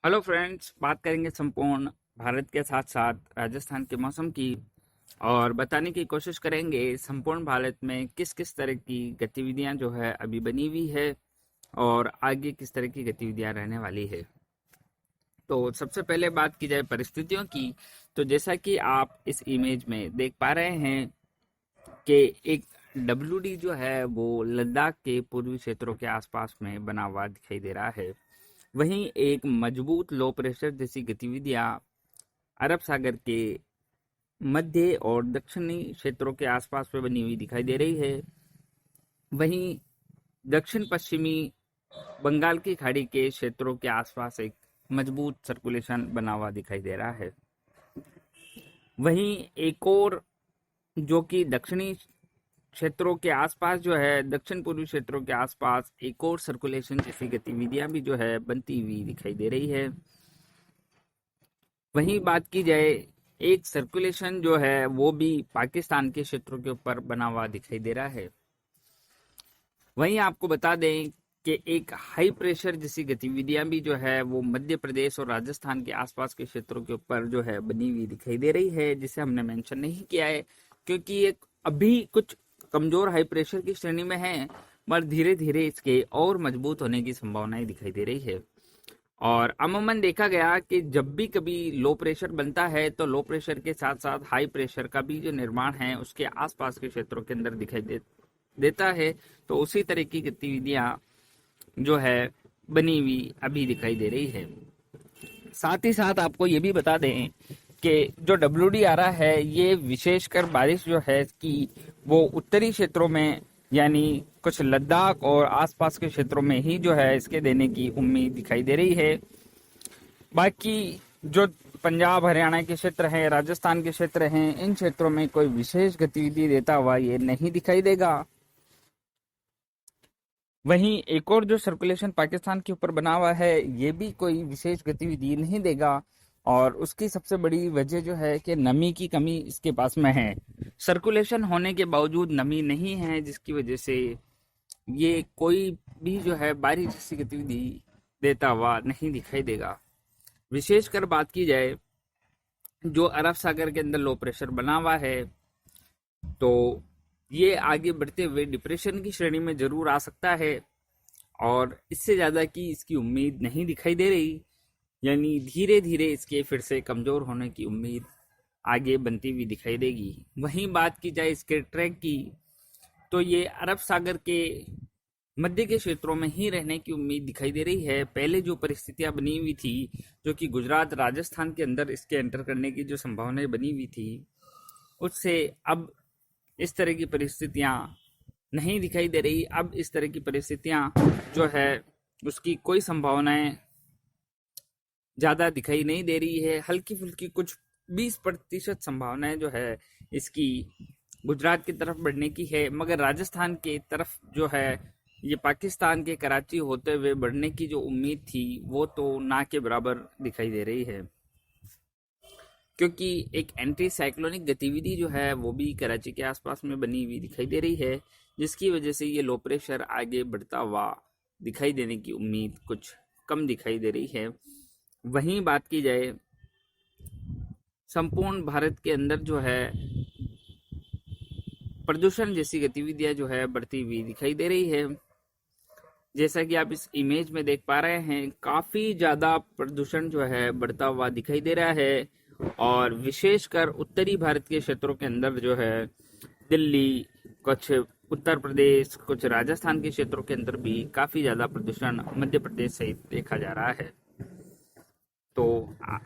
Hello friends, बात करेंगे संपूर्ण भारत के साथ साथ राजस्थान के मौसम की। और बताने की कोशिश करेंगे संपूर्ण भारत में किस किस तरह की गतिविधियां जो है अभी बनी हुई है और आगे किस तरह की गतिविधियां रहने वाली है। तो सबसे पहले बात की जाए परिस्थितियों की, तो जैसा कि आप इस इमेज में देख पा रहे हैं कि एक डब्ल्यूडी जो है वो लद्दाख के पूर्वी क्षेत्रों के आसपास में बना हुआ दिखाई दे रहा है। वहीं एक मजबूत लो प्रेशर जैसी गतिविधियां अरब सागर के मध्य और दक्षिणी क्षेत्रों के आसपास में बनी हुई दिखाई दे रही है। वहीं दक्षिण पश्चिमी बंगाल की खाड़ी के क्षेत्रों के आसपास एक मजबूत सर्कुलेशन बना हुआ दिखाई दे रहा है। वहीं एक और जो कि दक्षिणी क्षेत्रों के आसपास जो है, दक्षिण पूर्वी क्षेत्रों के आसपास एक और सर्कुलेशन जैसी गतिविधियां भी जो है बनती हुई दिखाई दे रही है। वहीं बात की जाए, एक सर्कुलेशन जो है वो भी पाकिस्तान के क्षेत्रों के ऊपर बना हुआ दिखाई दे रहा है। वहीं आपको बता दें कि एक हाई प्रेशर जैसी गतिविधियां भी जो है वो मध्य प्रदेश और राजस्थान के आसपास के क्षेत्रों के ऊपर जो है बनी हुई दिखाई दे रही है, जिसे हमने मेंशन नहीं किया है क्योंकि ये अभी कुछ कमजोर हाई प्रेशर की श्रेणी में है, पर धीरे धीरे इसके और मजबूत होने की संभावनाएं दिखाई दे रही है। और अमूमन देखा गया कि जब भी कभी लो प्रेशर बनता है तो लो प्रेशर के साथ साथ हाई प्रेशर का भी जो निर्माण है उसके आसपास के क्षेत्रों के अंदर देता है। तो उसी तरह की गतिविधियां जो है बनी हुई अभी दिखाई दे रही है। साथ ही साथ आपको ये भी बता दें कि जो डब्ल्यूडी आ रहा है ये विशेषकर बारिश जो है कि वो उत्तरी क्षेत्रों में, यानी कुछ लद्दाख और आसपास के क्षेत्रों में ही जो है इसके देने की उम्मीद दिखाई दे रही है। बाकी जो पंजाब हरियाणा के क्षेत्र हैं, राजस्थान के क्षेत्र हैं, इन क्षेत्रों में कोई विशेष गतिविधि देता हुआ ये नहीं दिखाई देगा। वहीं एक और जो सर्कुलेशन पाकिस्तान के ऊपर बना हुआ है ये भी कोई विशेष गतिविधि नहीं देगा। और उसकी सबसे बड़ी वजह जो है कि नमी की कमी इसके पास में है। सर्कुलेशन होने के बावजूद नमी नहीं है, जिसकी वजह से ये कोई भी जो है बारिश जैसी गतिविधि देता हुआ नहीं दिखाई देगा। विशेषकर बात की जाए, जो अरब सागर के अंदर लो प्रेशर बना हुआ है तो ये आगे बढ़ते हुए डिप्रेशन की श्रेणी में जरूर आ सकता है और इससे ज्यादा की इसकी उम्मीद नहीं दिखाई दे रही। यानी धीरे धीरे इसके फिर से कमजोर होने की उम्मीद आगे बनती हुई दिखाई देगी। वहीं बात की जाए इसके ट्रैक की, तो ये अरब सागर के मध्य के क्षेत्रों में ही रहने की उम्मीद दिखाई दे रही है। पहले जो परिस्थितियां बनी हुई थी, जो कि गुजरात राजस्थान के अंदर इसके एंटर करने की जो संभावनाएं बनी हुई थी, उससे अब इस तरह की परिस्थितियां नहीं दिखाई दे रही। अब इस तरह की परिस्थितियां जो है उसकी कोई संभावनाएं ज्यादा दिखाई नहीं दे रही है। हल्की फुल्की कुछ 20% संभावनाएं जो है इसकी गुजरात की तरफ बढ़ने की है, मगर राजस्थान के तरफ जो है ये पाकिस्तान के कराची होते हुए बढ़ने की जो उम्मीद थी वो तो ना के बराबर दिखाई दे रही है, क्योंकि एक एंटी साइक्लोनिक गतिविधि जो है वो भी कराची के आसपास में बनी हुई दिखाई दे रही है, जिसकी वजह से ये लो प्रेशर आगे बढ़ता हुआ दिखाई देने की उम्मीद कुछ कम दिखाई दे रही है। वहीं बात की जाए, संपूर्ण भारत के अंदर जो है प्रदूषण जैसी गतिविधियां जो है बढ़ती हुई दिखाई दे रही है। जैसा कि आप इस इमेज में देख पा रहे हैं, काफी ज्यादा प्रदूषण जो है बढ़ता हुआ दिखाई दे रहा है। और विशेषकर उत्तरी भारत के क्षेत्रों के अंदर जो है दिल्ली, कुछ उत्तर प्रदेश, कुछ राजस्थान के क्षेत्रों के अंदर भी काफी ज्यादा प्रदूषण मध्य प्रदेश सहित देखा जा रहा है। तो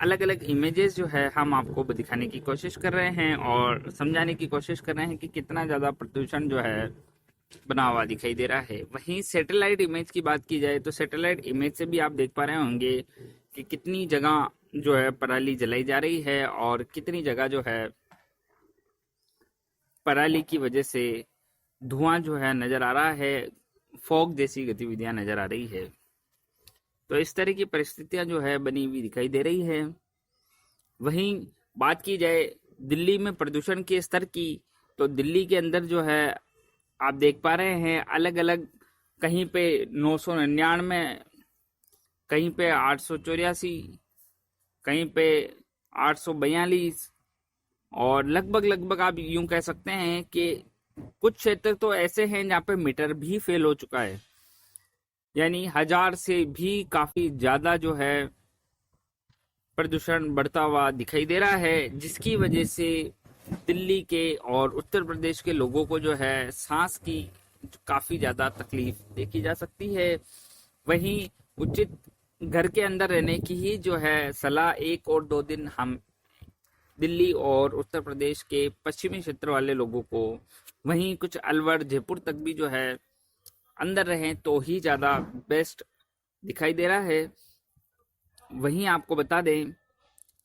अलग अलग इमेजेस जो है हम आपको दिखाने की कोशिश कर रहे हैं और समझाने की कोशिश कर रहे हैं कि कितना ज्यादा प्रदूषण जो है बना हुआ दिखाई दे रहा है। वहीं सैटेलाइट इमेज की बात की जाए तो सैटेलाइट इमेज से भी आप देख पा रहे होंगे कि कितनी जगह जो है पराली जलाई जा रही है और कितनी जगह जो है पराली की वजह से धुआं जो है नजर आ रहा है, फॉग जैसी गतिविधियां नजर आ रही है। तो इस तरह की परिस्थितियां जो है बनी हुई दिखाई दे रही है। वहीं बात की जाए दिल्ली में प्रदूषण के स्तर की, तो दिल्ली के अंदर जो है आप देख पा रहे हैं अलग अलग, कहीं पे 999 कहीं पे 884, कहीं पे 842, और लगभग लगभग आप यूं कह सकते हैं कि कुछ क्षेत्र तो ऐसे हैं जहाँ पे मीटर भी फेल हो चुका है। यानी 1000 से भी काफी ज्यादा जो है प्रदूषण बढ़ता हुआ दिखाई दे रहा है, जिसकी वजह से दिल्ली के और उत्तर प्रदेश के लोगों को जो है सांस की काफी ज्यादा तकलीफ देखी जा सकती है। वहीं उचित घर के अंदर रहने की ही जो है सलाह 1 और 2 दिन हम दिल्ली और उत्तर प्रदेश के पश्चिमी क्षेत्र वाले लोगों को, वहीं कुछ अलवर जयपुर तक भी जो है अंदर रहें तो ही ज्यादा बेस्ट दिखाई दे रहा है। वहीं आपको बता दें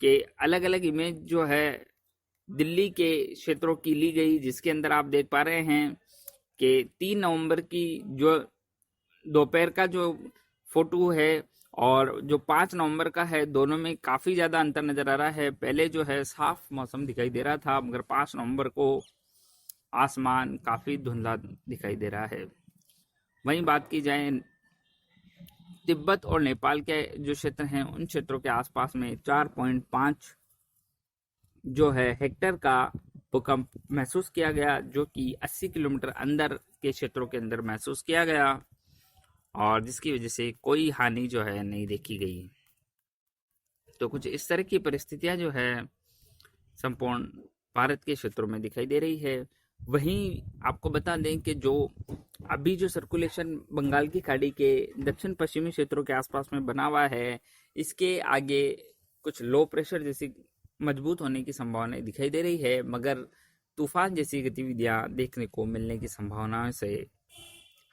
कि अलग अलग इमेज जो है दिल्ली के क्षेत्रों की ली गई, जिसके अंदर आप देख पा रहे हैं कि 3 नवंबर की जो दोपहर का जो फोटो है और जो 5 नवंबर का है, दोनों में काफी ज्यादा अंतर नजर आ रहा है। पहले जो है साफ मौसम दिखाई दे रहा था, मगर 5 नवंबर को आसमान काफी धुंधला दिखाई दे रहा है। वहीं बात की जाए तिब्बत और नेपाल के जो क्षेत्र हैं, उन क्षेत्रों के आसपास में 4.5 जो है हेक्टर का भूकंप महसूस किया गया, जो कि 80 किलोमीटर अंदर के क्षेत्रों के अंदर महसूस किया गया, और जिसकी वजह से कोई हानि जो है नहीं देखी गई। तो कुछ इस तरह की परिस्थितियां जो है संपूर्ण भारत के क्षेत्रों में दिखाई दे रही है। वहीं आपको बता दें कि जो अभी जो सर्कुलेशन बंगाल की खाड़ी के दक्षिण पश्चिमी क्षेत्रों के आसपास में बना हुआ है, इसके आगे कुछ लो प्रेशर जैसी मजबूत होने की संभावना दिखाई दे रही है, मगर तूफान जैसी गतिविधियां देखने को मिलने की संभावना से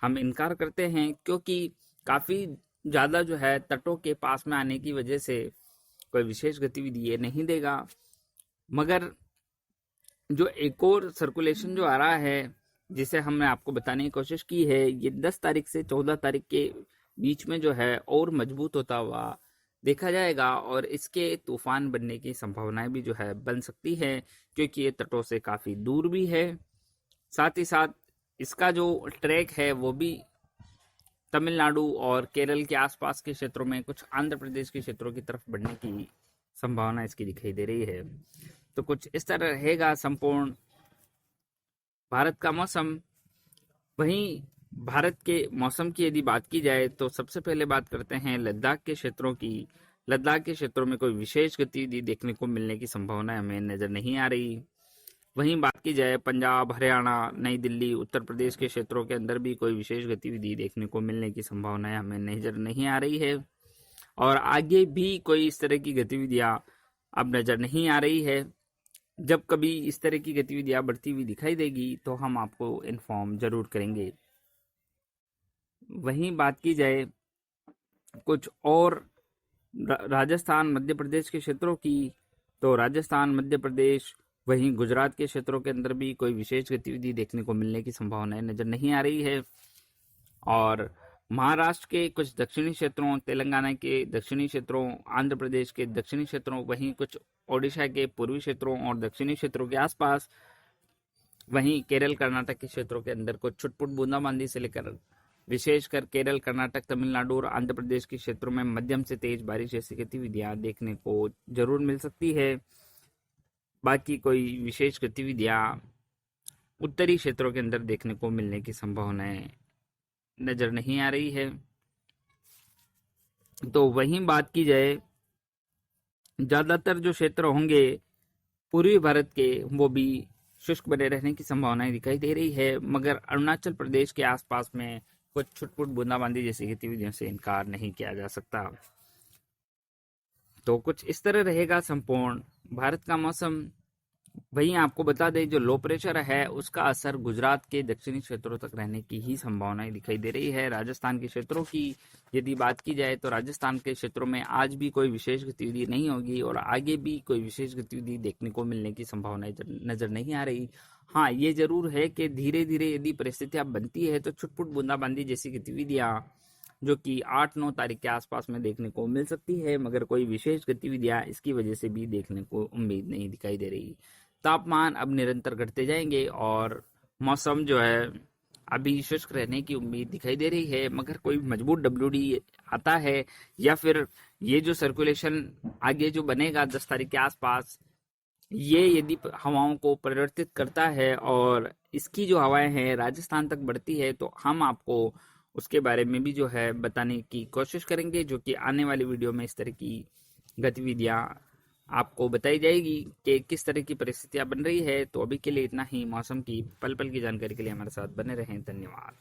हम इनकार करते हैं, क्योंकि काफी ज्यादा जो है तटों के पास में आने की वजह से कोई विशेष गतिविधि ये नहीं देगा। मगर जो एक और सर्कुलेशन जो आ रहा है, जिसे हमने आपको बताने की कोशिश की है, ये 10 तारीख से 14 तारीख के बीच में जो है और मजबूत होता हुआ देखा जाएगा, और इसके तूफान बनने की संभावनाएं भी जो है बन सकती है, क्योंकि ये तटों से काफी दूर भी है। साथ ही साथ इसका जो ट्रैक है वो भी तमिलनाडु और केरल के आसपास के क्षेत्रों में, कुछ आंध्र प्रदेश के क्षेत्रों की तरफ बढ़ने की संभावना इसकी दिखाई दे रही है। तो कुछ इस तरह रहेगा संपूर्ण भारत का मौसम। वहीं भारत के मौसम की यदि बात की जाए तो सबसे पहले बात करते हैं लद्दाख के क्षेत्रों की। लद्दाख के क्षेत्रों में कोई विशेष गतिविधि देखने को मिलने की संभावना हमें नजर नहीं आ रही। वहीं बात की जाए पंजाब, हरियाणा, नई दिल्ली, उत्तर प्रदेश के क्षेत्रों के अंदर भी कोई विशेष गतिविधि देखने को मिलने की संभावनाएं हमें नजर नहीं आ रही है, और आगे भी कोई इस तरह की गतिविधियां अब नजर नहीं आ रही है। जब कभी इस तरह की गतिविधियां बढ़ती हुई दिखाई देगी तो हम आपको इन्फॉर्म जरूर करेंगे। वहीं बात की जाए कुछ और राजस्थान, मध्य प्रदेश के क्षेत्रों की, तो राजस्थान, मध्य प्रदेश, वहीं गुजरात के क्षेत्रों के अंदर भी कोई विशेष गतिविधि देखने को मिलने की संभावनाएं नजर नहीं आ रही है। और महाराष्ट्र के कुछ दक्षिणी क्षेत्रों, तेलंगाना के दक्षिणी क्षेत्रों, आंध्र प्रदेश के दक्षिणी क्षेत्रों, वहीं कुछ ओडिशा के पूर्वी क्षेत्रों और दक्षिणी क्षेत्रों के आसपास, वहीं केरल, कर्नाटक के क्षेत्रों के अंदर कुछ छुटपुट बूंदाबांदी से लेकर विशेषकर केरल, कर्नाटक, तमिलनाडु और आंध्र प्रदेश के क्षेत्रों में मध्यम से तेज बारिश जैसी गतिविधियां देखने को जरूर मिल सकती है। बाकी कोई विशेष गतिविधियां उत्तरी क्षेत्रों के अंदर देखने को मिलने की संभावनाएं नजर नहीं आ रही है। तो वहीं बात की जाए ज्यादातर जो क्षेत्र होंगे पूर्वी भारत के, वो भी शुष्क बने रहने की संभावनाएं दिखाई दे रही है, मगर अरुणाचल प्रदेश के आसपास में कुछ छुटपुट बूंदाबांदी जैसी गतिविधियों से इनकार नहीं किया जा सकता। तो कुछ इस तरह रहेगा संपूर्ण भारत का मौसम। वहीं आपको बता दें जो लो प्रेशर है उसका असर गुजरात के दक्षिणी क्षेत्रों तक रहने की ही संभावनाएं दिखाई दे रही है। राजस्थान के क्षेत्रों की यदि बात की जाए तो राजस्थान के क्षेत्रों में आज भी कोई विशेष गतिविधि नहीं होगी, और आगे भी कोई विशेष गतिविधि देखने को मिलने की संभावनाएं नजर नहीं आ रही। हाँ, ये जरूर है कि धीरे धीरे यदि परिस्थितियां बनती है तो छुटपुट बूंदाबांदी जैसी गतिविधियां जो कि 8-9 तारीख के आसपास में देखने को मिल सकती है, मगर कोई विशेष गतिविधियां इसकी वजह से भी देखने को उम्मीद नहीं दिखाई दे रही। तापमान अब निरंतर घटते जाएंगे और मौसम जो है अभी शुष्क रहने की उम्मीद दिखाई दे रही है, मगर कोई मजबूत डब्ल्यूडी आता है या फिर ये जो सर्कुलेशन आगे जो बनेगा 10 तारीख के आसपास, ये यदि हवाओं को परिवर्तित करता है और इसकी जो हवाएं हैं राजस्थान तक बढ़ती है, तो हम आपको उसके बारे में भी जो है बताने की कोशिश करेंगे, जो कि आने वाली वीडियो में इस तरह की गतिविधियां आपको बताई जाएगी कि किस तरह की परिस्थितियां बन रही है। तो अभी के लिए इतना ही। मौसम की पल पल की जानकारी के लिए हमारे साथ बने रहें। धन्यवाद।